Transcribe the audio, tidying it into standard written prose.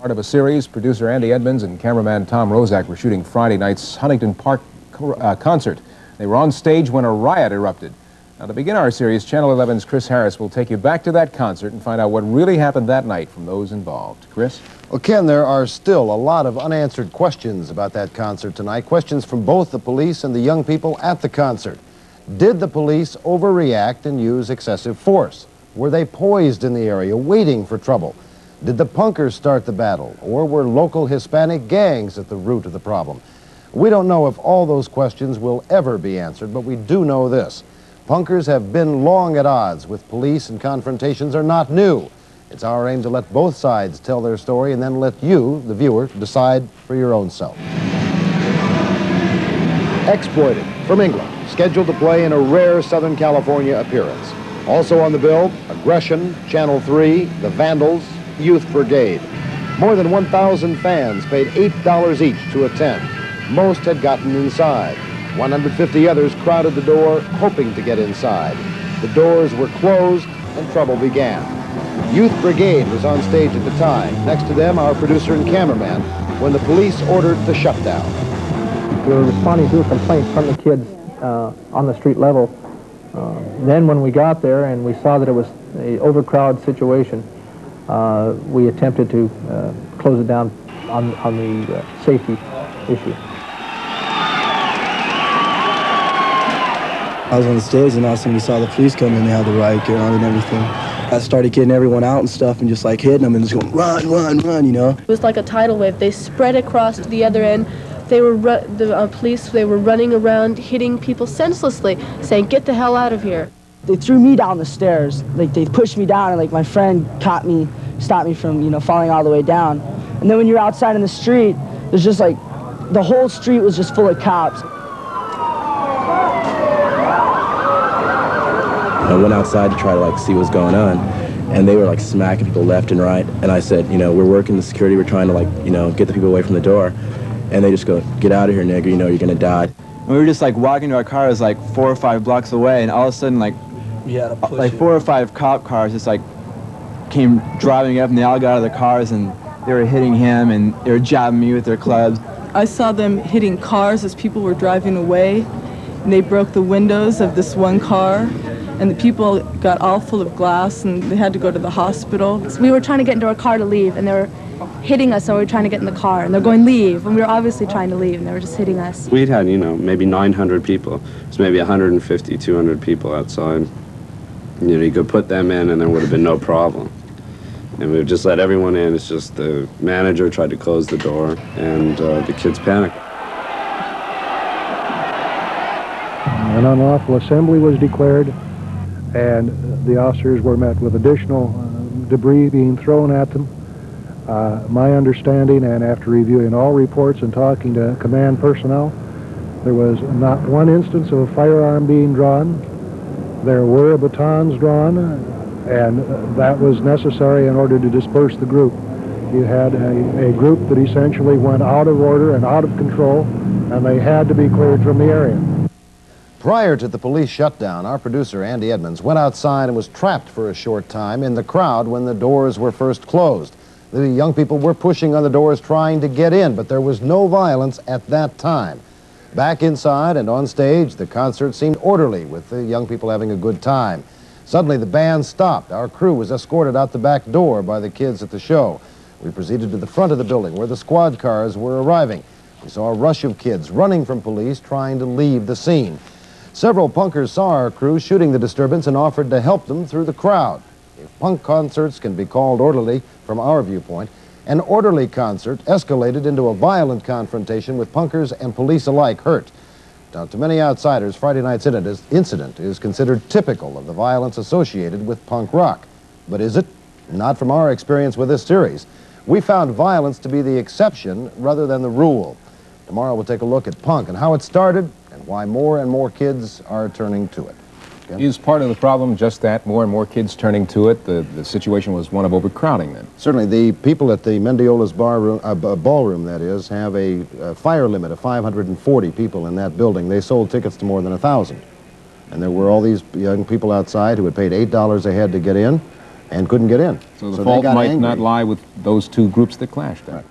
Part of a series, producer Andy Edmonds and cameraman Tom Rozak were shooting Friday night's Huntington Park concert. They were on stage when a riot erupted. Now, to begin our series, Channel 11's Chris Harris will take you back to that concert and find out what really happened that night from those involved. Chris? Well, Ken, there are still a lot of unanswered questions about that concert tonight. Questions from both the police and the young people at the concert. Did the police overreact and use excessive force? Were they poised in the area, waiting for trouble? Did the punkers start the battle, or were local Hispanic gangs at the root of the problem? We don't know if all those questions will ever be answered, but we do know this. Punkers have been long at odds with police, and confrontations are not new. It's our aim to let both sides tell their story and then let you, the viewer, decide for your own self. Exploited from England, scheduled to play in a rare Southern California appearance. Also on the bill, Aggression, Channel 3, The Vandals, Youth Brigade. More than 1,000 fans paid $8 each to attend. Most had gotten inside. 150 others crowded the door, hoping to get inside. The doors were closed, and trouble began. Youth Brigade was on stage at the time. Next to them, our producer and cameraman, when the police ordered the shutdown. We were responding to a complaint from the kids on the street level. Then when we got there and we saw that it was an overcrowded situation, we attempted to close it down on the safety issue. I was on the stage and all of a sudden we saw the police come in, they had the riot gear on and everything. I started getting everyone out and stuff and just like hitting them and just going, run, run, run, you know. It was like a tidal wave. They spread across to the other end. They were the police, they were running around, hitting people senselessly, saying, get the hell out of here. They threw me down the stairs. Like, they pushed me down, and like my friend caught me, stopped me from, you know, falling all the way down. And then when you're outside in the street, there's just like, the whole street was just full of cops. I went outside to try to like see what's going on, and they were like smacking people left and right. And I said, you know, we're working the security, we're trying to like, you know, get the people away from the door. And they just go, get out of here, nigger, you know you're gonna die. And we were just like walking to our cars like 4 or 5 blocks away, and all of a sudden like 4 or 5 cop cars just like came driving up, and they all got out of their cars and they were hitting him and they were jabbing me with their clubs. I saw them hitting cars as people were driving away, and they broke the windows of this one car, and the people got all full of glass and they had to go to the hospital. We were trying to get into our car to leave, and they were hitting us, so we were trying to get in the car, and they're going, leave, and we were obviously trying to leave, and they were just hitting us. We'd had, you know, maybe 900 people. It's maybe 150, 200 people outside. You know, you could put them in and there would have been no problem. And we've just let everyone in. It's just the manager tried to close the door, and the kids panicked. An unlawful assembly was declared, and the officers were met with additional debris being thrown at them. My understanding, and after reviewing all reports and talking to command personnel, there was not one instance of a firearm being drawn. There were batons drawn, and that was necessary in order to disperse the group. You had a group that essentially went out of order and out of control, and they had to be cleared from the area. Prior to the police shutdown, our producer, Andy Edmonds, went outside and was trapped for a short time in the crowd when the doors were first closed. The young people were pushing on the doors trying to get in, but there was no violence at that time. Back inside and on stage, the concert seemed orderly, with the young people having a good time. Suddenly, the band stopped. Our crew was escorted out the back door by the kids at the show. We proceeded to the front of the building where the squad cars were arriving. We saw a rush of kids running from police trying to leave the scene. Several punkers saw our crew shooting the disturbance and offered to help them through the crowd. If punk concerts can be called orderly from our viewpoint, an orderly concert escalated into a violent confrontation with punkers and police alike hurt. Now, to many outsiders, Friday night's incident is considered typical of the violence associated with punk rock. But is it? Not from our experience with this series. We found violence to be the exception rather than the rule. Tomorrow we'll take a look at punk and how it started and why more and more kids are turning to it. Okay. Is part of the problem just that, more and more kids turning to it? The situation was one of overcrowding then? Certainly. The people at the Mendiola's ballroom, that is, have a fire limit of 540 people in that building. They sold tickets to more than 1,000. And there were all these young people outside who had paid $8 a head to get in. and couldn't get in. So the they fault got might angry. not lie with those two groups that clashed then. Right.